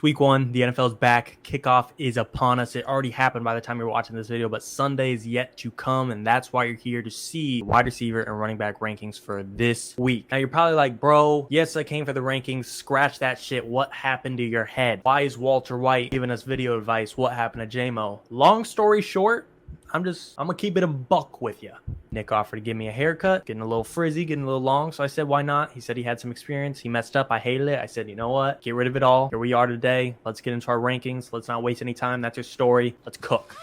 Week 1, the NFL is back. Kickoff is upon us. It already happened by the time you're watching this video, but Sunday is yet to come, and that's why you're here to see wide receiver and running back rankings for this week. Now, you're probably like, bro, yes, I came for the rankings. Scratch that shit. What happened to your head? Why is Walter White giving us video advice? What happened to J-Mo? Long story short, I'm gonna keep it a buck with you. Nick offered to give me a haircut, getting a little frizzy, getting a little long. So I said, why not? He said he had some experience. He messed up. I hated it. I said, you know what? Get rid of it all. Here we are today. Let's get into our rankings. Let's not waste any time. That's your story. Let's cook.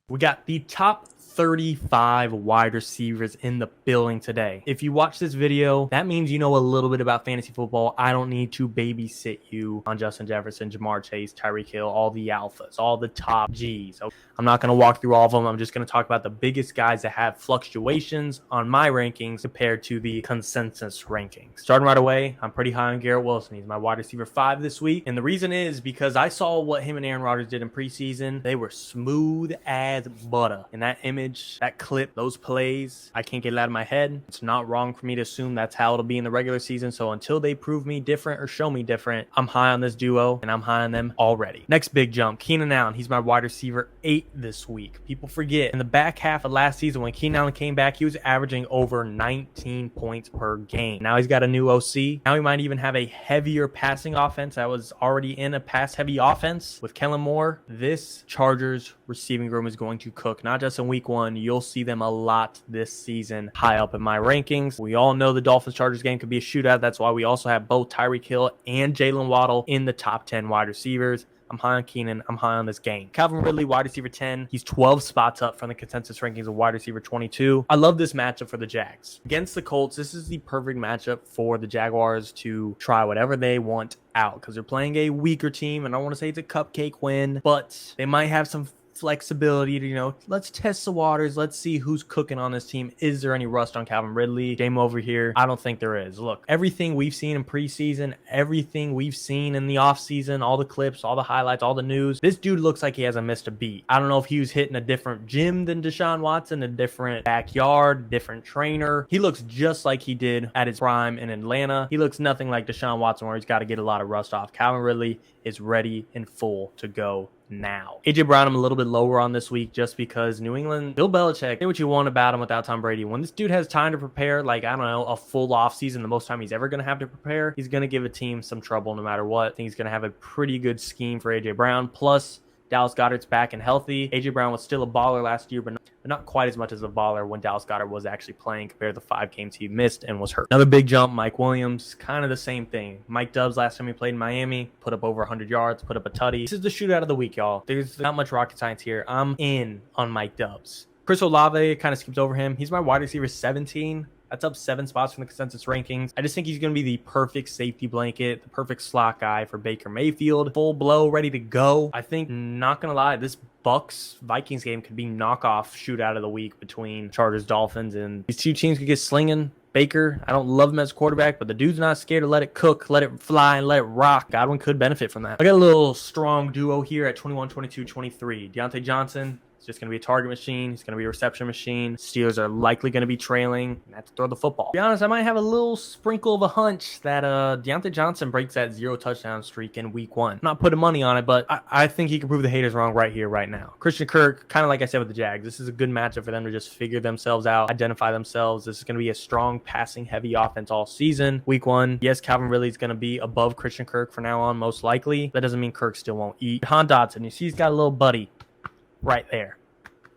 We got the top 35 wide receivers in the building today. If you watch this video, that means you know a little bit about fantasy football. I don't need to babysit you on Justin Jefferson, Jamar Chase, Tyreek Hill, all the alphas, all the top G's. I'm not going to walk through all of them. I'm just going to talk about the biggest guys that have fluctuations on my rankings compared to the consensus rankings. Starting right away, I'm pretty high on Garrett Wilson. He's my wide receiver 5 this week. And the reason is because I saw what him and Aaron Rodgers did in preseason. They were smooth as butter. And that image, that clip, those plays, I can't get it out of my head. It's not wrong for me to assume that's how it'll be in the regular season. So until they prove me different or show me different, I'm high on this duo and I'm high on them already. Next big jump, Keenan Allen. He's my wide receiver 8 this week. People forget in the back half of last season when Keenan Allen came back, he was averaging over 19 points per game. Now he's got a new OC. Now he might even have a heavier passing offense that was already in a pass heavy offense with Kellen Moore. This Chargers receiving room is going to cook, not just in week 1. You'll see them a lot this season high up in my rankings. We all know the Dolphins-Chargers game could be a shootout. That's why we also have both Tyreek Hill and Jalen Waddle in the top 10 wide receivers. I'm high on Keenan. I'm high on this game. Calvin Ridley, wide receiver 10. He's 12 spots up from the consensus rankings of wide receiver 22. I love this matchup for the Jags. Against the Colts, this is the perfect matchup for the Jaguars to try whatever they want out because they're playing a weaker team, and I don't want to say it's a cupcake win, but they might have some flexibility to, let's test the waters. Let's see who's cooking on this team. Is there any rust on Calvin Ridley? Game over here. I don't think there is. Look, everything we've seen in preseason, everything we've seen in the offseason, all the clips, all the highlights, all the news, this dude looks like he hasn't missed a beat. I don't know if he was hitting a different gym than Deshaun Watson, a different backyard, different trainer. He looks just like he did at his prime in Atlanta. He looks nothing like Deshaun Watson where he's got to get a lot of rust off. Calvin Ridley is ready and full to go now. AJ Brown, I'm a little bit lower on this week just because New England, Bill Belichick, say what you want about him without Tom Brady. When this dude has time to prepare, like, I don't know, a full offseason, the most time he's ever going to have to prepare, he's going to give a team some trouble no matter what. I think he's going to have a pretty good scheme for AJ Brown. Plus, Dallas Goedert's back and healthy. AJ Brown was still a baller last year, but not quite as much as a baller when Dallas Goedert was actually playing compared to the 5 games he missed and was hurt. Another big jump, Mike Williams, kind of the same thing. Mike Dubs, last time he played in Miami, put up over 100 yards, put up a tutty. This is the shootout of the week, y'all. There's not much rocket science here. I'm in on Mike Dubs. Chris Olave kind of skipped over him. He's my wide receiver 17. That's up 7 spots from the consensus rankings. I just think he's going to be the perfect safety blanket, the perfect slot guy for Baker Mayfield. Full blow, ready to go. I think, not going to lie, this Bucks-Vikings game could be knockoff shootout of the week between Chargers-Dolphins, and these two teams could get slinging. Baker, I don't love him as a quarterback, but the dude's not scared to let it cook, let it fly, and let it rock. Godwin could benefit from that. I got a little strong duo here at 21, 22, 23. Deontay Johnson. It's just going to be a target machine. He's going to be a reception machine. Steelers are likely going to be trailing and have to throw the football. To be honest, I might have a little sprinkle of a hunch that Deontay Johnson breaks that 0 touchdown streak in week 1. I'm not putting money on it, but I think he can prove the haters wrong right here, right now. Christian Kirk, kind of like I said with the Jags, this is a good matchup for them to just figure themselves out, identify themselves. This is going to be a strong passing heavy offense all season. Week 1, yes, Calvin Ridley is going to be above Christian Kirk for now on, most likely. That doesn't mean Kirk still won't eat. Jahan Dotson, you see he's got a little buddy right there.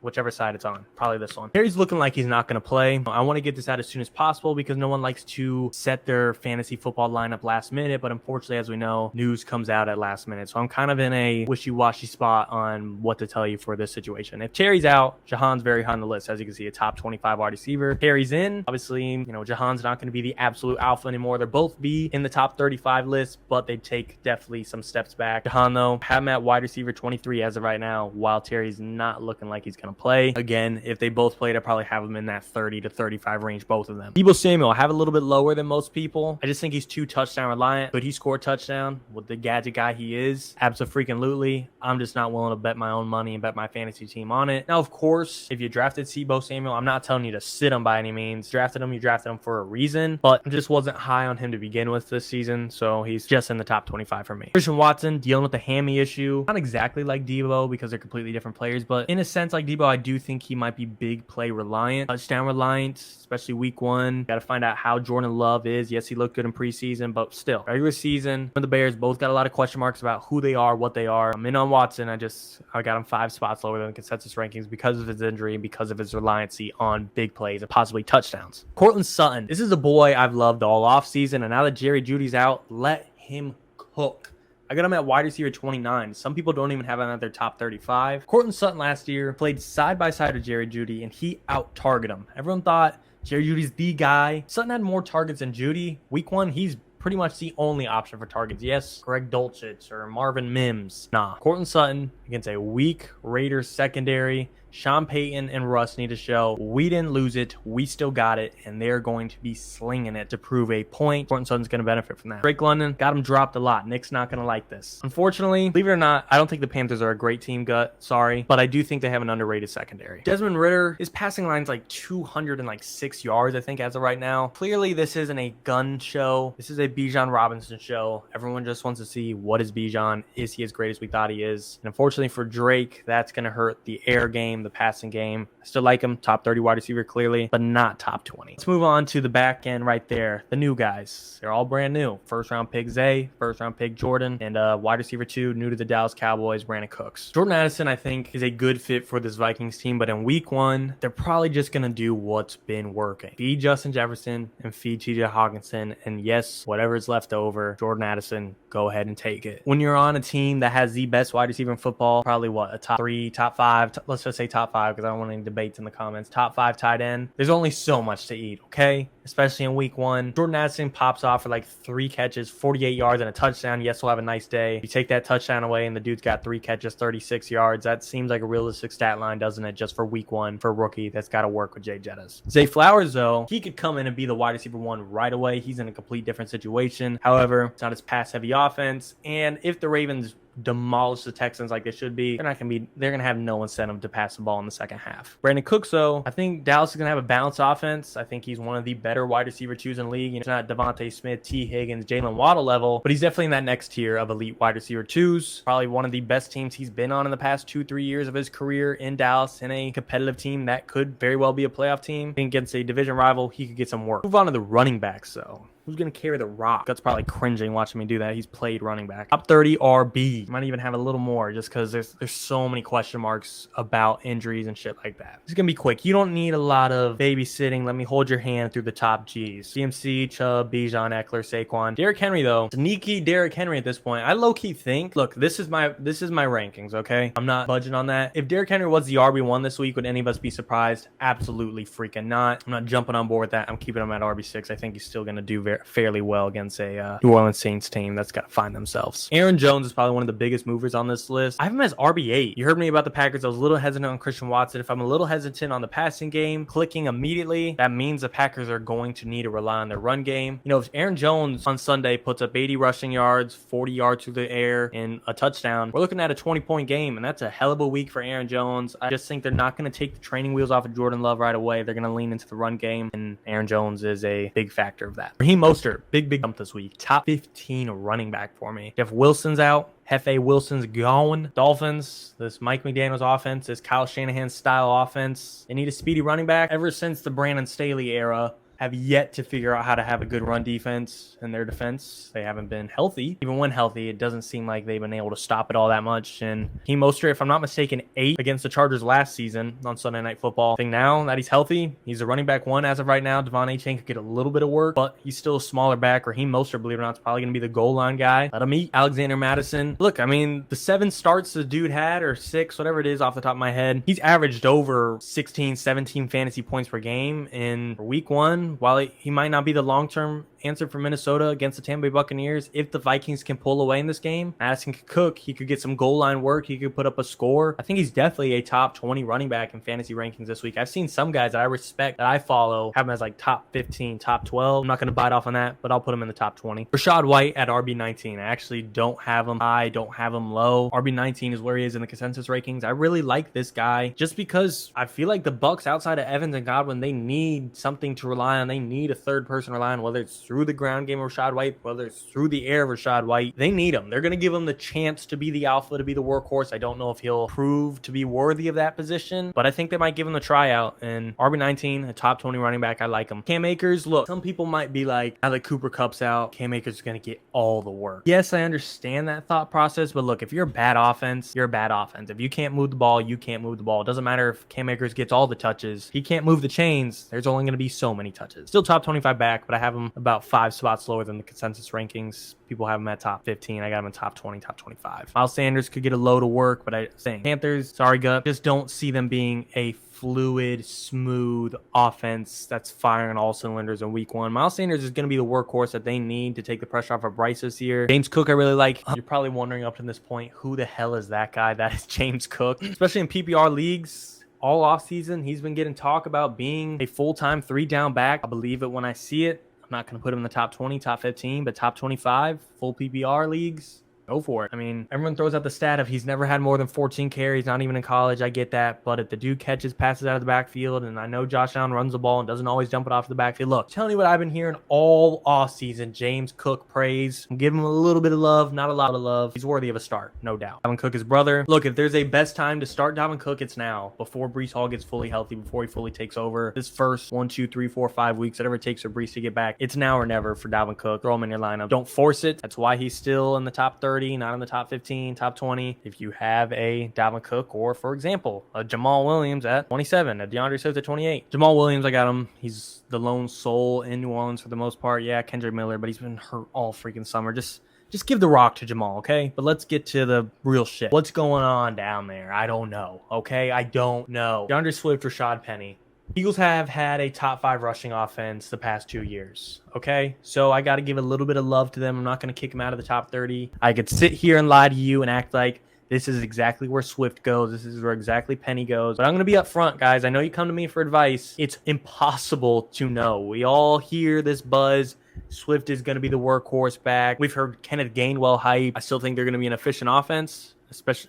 Whichever side it's on, probably this one. Harry's looking like he's not going to play. I want to get this out as soon as possible because no one likes to set their fantasy football lineup last minute, but unfortunately, as we know, news comes out at last minute. So I'm kind of in a wishy-washy spot on what to tell you for this situation. If Terry's out, Jahan's very high on the list. As you can see, a top 25 wide receiver. Terry's in. Obviously, Jahan's not going to be the absolute alpha anymore. They'll both be in the top 35 list, but they take definitely some steps back. Jahan, though, have him at wide receiver 23 as of right now, while Terry's not looking like he's going to play. Again, if they both played, I'd probably have them in that 30 to 35 range, both of them. Deebo Samuel, I have a little bit lower than most people. I just think he's too touchdown reliant. Could he score a touchdown with the gadget guy he is? Absolutely. I'm just not willing to bet my own money and bet my fantasy team on it. Now, of course, if you drafted Deebo Samuel, I'm not telling you to sit him by any means. You drafted him for a reason, but I just wasn't high on him to begin with this season, so he's just in the top 25 for me. Christian Watson, dealing with the hammy issue. Not exactly like Deebo because they're completely different players, but in a sense like Deebo, I do think he might be big play reliant, touchdown reliant, especially week 1. Got to find out how Jordan Love is. Yes, he looked good in preseason, but still, regular season, the Bears both got a lot of question marks about who they are, what they are. I'm in on Watson. I got him 5 spots lower than the consensus rankings because of his injury and because of his reliancy on big plays and possibly touchdowns. Courtland Sutton. This is a boy I've loved all offseason, and now that Jerry Jeudy's out, let him cook. I got him at wide receiver 29. Some people don't even have him at their top 35. Courtland Sutton last year played side by side with Jerry Jeudy, and he out-targeted him. Everyone thought Jerry Jeudy's the guy. Sutton had more targets than Jeudy. Week 1, he's pretty much the only option for targets. Yes, Greg Dulcich or Marvin Mims. Nah. Courtland Sutton against a weak Raiders secondary. Sean Payton and Russ need to show we didn't lose it, we still got it, and they're going to be slinging it to prove a point. Courtland Sutton's going to benefit from that. Drake London got him dropped a lot. Nick's not going to like this. Unfortunately, believe it or not, I don't think the Panthers are a great team, sorry, but I do think they have an underrated secondary. Desmond Ridder, his passing line's like 206 yards, I think, as of right now. Clearly, this isn't a gun show. This is a Bijan Robinson show. Everyone just wants to see what is Bijan. Is he as great as we thought he is? And unfortunately for Drake, that's going to hurt the air game, the passing game. I still like him, top 30 wide receiver clearly, but not top 20. Let's move on to the back end right there. The new guys, they're all brand new. First round pick Zay, first round pick Jordan, and wide receiver 2, new to the Dallas Cowboys, Brandon Cooks. Jordan Addison, I think, is a good fit for this Vikings team, but in week 1, they're probably just going to do what's been working. Feed Justin Jefferson and feed TJ Hawkinson, and yes, whatever is left over, Jordan Addison, go ahead and take it. When you're on a team that has the best wide receiver in football, probably what, a top 3, top 5, let's just say top 5, because I don't want any debates in the comments. Top 5 tight end. There's only so much to eat, okay? Especially in week 1. Jordan Addison pops off for like 3 catches, 48 yards, and a touchdown. Yes, we'll have a nice day. You take that touchdown away, and the dude's got 3 catches, 36 yards. That seems like a realistic stat line, doesn't it? Just for week 1 for a rookie that's got to work with Jay Jettas. Zay Flowers, though, he could come in and be the wide receiver 1 right away. He's in a complete different situation. However, it's not his pass-heavy offense, and if the Ravens demolish the Texans like they should be, they're gonna have no incentive to pass the ball in the second half. Brandon Cooks, though, I think Dallas is gonna have a balanced offense. I think he's one of the better wide receiver 2s in the league. It's not Devontae Smith, T. Higgins, Jalen Waddle level, but he's definitely in that next tier of elite wide receiver 2s. Probably one of the best teams he's been on in the past 2-3 years of his career in Dallas, in a competitive team that could very well be a playoff team. Against a division rival, he could get some work. Move on to the running backs, though. Who's going to carry the rock? That's probably cringing watching me do that. He's played running back. Top 30 RB. Might even have a little more just because there's so many question marks about injuries and shit like that. It's going to be quick. You don't need a lot of babysitting. Let me hold your hand through the top G's. CMC, Chubb, Bijan, Eckler, Saquon. Derrick Henry, though. Sneaky Derrick Henry at this point. I low-key think, look, this is my rankings, okay? I'm not budging on that. If Derrick Henry was the RB1 this week, would any of us be surprised? Absolutely freaking not. I'm not jumping on board with that. I'm keeping him at RB6. I think he's still going to do fairly well against a New Orleans Saints team that's got to find themselves. Aaron Jones is probably one of the biggest movers on this list. I have him as RB8. You heard me about the Packers. I was a little hesitant on Christian Watson. If I'm a little hesitant on the passing game, clicking immediately, that means the Packers are going to need to rely on their run game. You know, if Aaron Jones on Sunday puts up 80 rushing yards, 40 yards through the air, and a touchdown, we're looking at a 20-point game, and that's a hell of a week for Aaron Jones. I just think they're not going to take the training wheels off of Jordan Love right away. They're going to lean into the run game, and Aaron Jones is a big factor of that. Raheem Mostert, big jump this week. Top 15 running back for me. Jeff Wilson's out. Hefe Wilson's gone. Dolphins, this Mike McDaniel's offense, this Kyle Shanahan style offense. They need a speedy running back. Ever since the Brandon Staley era, have yet to figure out how to have a good run defense in their defense. They haven't been healthy. Even when healthy, it doesn't seem like they've been able to stop it all that much. And Raheem Mostert, if I'm not mistaken, 8 against the Chargers last season on Sunday Night Football. I think now that he's healthy, he's a running back 1 as of right now. Devon Achane could get a little bit of work, but he's still a smaller back. Raheem Mostert, believe it or not, is probably going to be the goal line guy. Let him eat. Alexander Mattison. Look, I mean, the 7 starts the dude had, or 6, whatever it is off the top of my head, he's averaged over 16, 17 fantasy points per game in week 1. While he might not be the long-term answer for Minnesota against the Tampa Bay Buccaneers. If the Vikings can pull away in this game, Madison could cook. He could get some goal line work. He could put up a score. I think he's definitely a top 20 running back in fantasy rankings this week. I've seen some guys that I respect, that I follow, have him as like top 15, top 12. I'm not going to bite off on that, but I'll put him in the top 20. Rashad White at RB19. I actually don't have him high, don't have him low. RB19 is where he is in the consensus rankings. I really like this guy just because I feel like the Bucs, outside of Evans and Godwin, they need something to rely on. They need a third person to rely on, whether it's through the ground game of Rashad White, whether it's through the air of Rashad White. They need him. They're going to give him the chance to be the alpha, to be the workhorse. I don't know if he'll prove to be worthy of that position, but I think they might give him the tryout. And RB19, a top 20 running back, I like him. Cam Akers, look, some people might be like, now that Cooper Kupp's out, Cam Akers is going to get all the work. Yes, I understand that thought process, but look, if you're a bad offense, you're a bad offense. If you can't move the ball, you can't move the ball. It doesn't matter if Cam Akers gets all the touches. He can't move the chains. There's only going to be so many touches. Still top 25 back, but I have him about 5 spots lower than the consensus rankings. People have him at top 15. I got him in top 20, top 25. Miles Sanders could get a load of work, but I think Panthers, sorry, Gut, just don't see them being a fluid, smooth offense that's firing on all cylinders in week one. Miles Sanders is going to be the workhorse that they need to take the pressure off of Bryce this year. James Cook, I really like. You're probably wondering up to this point, who the hell is that guy? That is James Cook. Especially in PPR leagues, all offseason, he's been getting talk about being a full-time 3-down back. I believe it when I see it. I'm not going to put him in the top 20, top 15, but top 25, full PPR leagues. Go for it. I mean, everyone throws out the stat of he's never had more than 14 carries, not even in college. I get that. But if the dude catches passes out of the backfield, and I know Josh Allen runs the ball and doesn't always jump it off the backfield. Look, tell me what I've been hearing all offseason. James Cook praise. I'm giving him a little bit of love, not a lot of love. He's worthy of a start, no doubt. Dalvin Cook, his brother. Look, if there's a best time to start Dalvin Cook, it's now. Before Breece Hall gets fully healthy, before he fully takes over. This first 1, 2, 3, 4, 5 weeks, whatever it takes for Breece to get back, it's now or never for Dalvin Cook. Throw him in your lineup. Don't force it. That's why he's still in the top 30, not in the top 15, top 20. If you have a Dalvin Cook or, for example, a Jamal Williams at 27, a DeAndre Swift at 28. Jamal Williams, I got him. He's the lone soul in New Orleans for the most part. Yeah, Kendrick Miller, but he's been hurt all freaking summer. Just give the rock to Jamal, okay? But let's get to the real shit. What's going on down there? I don't know, okay? I don't know. DeAndre Swift, Rashad Penny. Eagles have had a top 5 rushing offense the past 2 years, okay? So I got to give a little bit of love to them. I'm not going to kick them out of the top 30. I could sit here and lie to you and act like this is exactly where Swift goes. This is where exactly Penny goes. But I'm going to be upfront, guys. I know you come to me for advice. It's impossible to know. We all hear this buzz. Swift is going to be the workhorse back. We've heard Kenneth Gainwell hype. I still think they're going to be an efficient offense,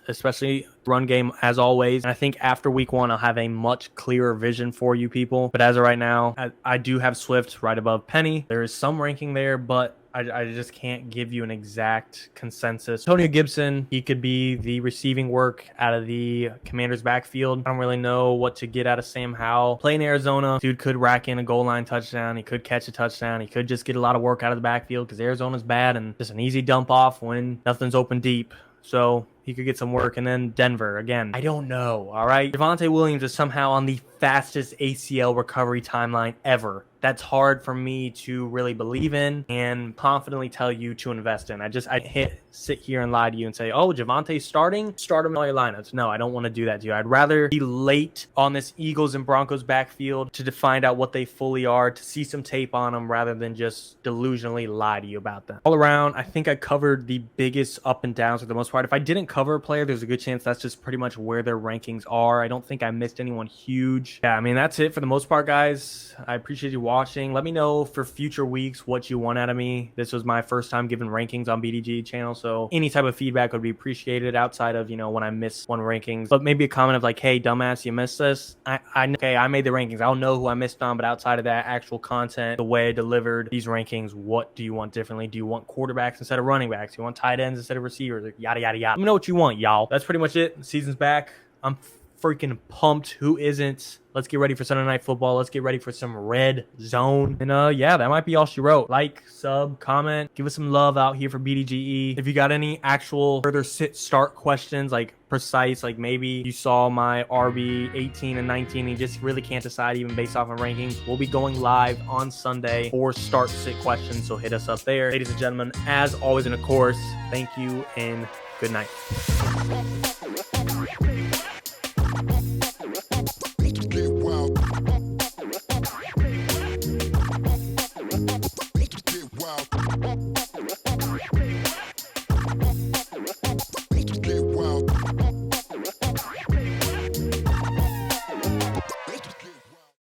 especially run game as always. And I think after week 1, I'll have a much clearer vision for you people. But as of right now, I do have Swift right above Penny. There is some ranking there, but I just can't give you an exact consensus. Antonio Gibson, he could be the receiving work out of the Commanders' backfield. I don't really know what to get out of Sam Howell. Playing Arizona, dude could rack in a goal line touchdown. He could catch a touchdown. He could just get a lot of work out of the backfield because Arizona's bad and just an easy dump off when nothing's open deep. So he could get some work. And then Denver, again, I don't know, all right? Javonte Williams is somehow on the fastest ACL recovery timeline ever. That's hard for me to really believe in and confidently tell you to invest in. I sit here and lie to you and say, oh, Javonte's starting? Start him in all your lineups. No, I don't want to do that to you. I'd rather be late on this Eagles and Broncos backfield to find out what they fully are, to see some tape on them rather than just delusionally lie to you about them. All around, I think I covered the biggest up and downs for the most part. If I didn't cover a player, there's a good chance that's just pretty much where their rankings are. I don't think I missed anyone huge. Yeah, I mean, that's it for the most part, guys. I appreciate you watching. Let me know for future weeks what you want out of me. This was my first time giving rankings on BDGE channel, so any type of feedback would be appreciated outside of, when I miss one rankings. But maybe a comment of like, hey, dumbass, you missed this. Okay, I made the rankings. I'll know who I missed on, but outside of that actual content, the way I delivered these rankings, what do you want differently? Do you want quarterbacks instead of running backs? Do you want tight ends instead of receivers? Yada, yada, yada. Let me know what you want, y'all. That's pretty much it. The season's back. I'm freaking pumped. Who isn't? Let's get ready for Sunday Night Football. Let's get ready for some red zone. And yeah, that might be all she wrote. Like, sub, comment, give us some love out here for BDGE. If you got any actual further start questions, like precise, like maybe you saw my RB 18 and 19 and you just really can't decide even based off of rankings, we'll be going live on Sunday for start sit questions. So hit us up there. Ladies and gentlemen, as always, and of course, thank you and good night.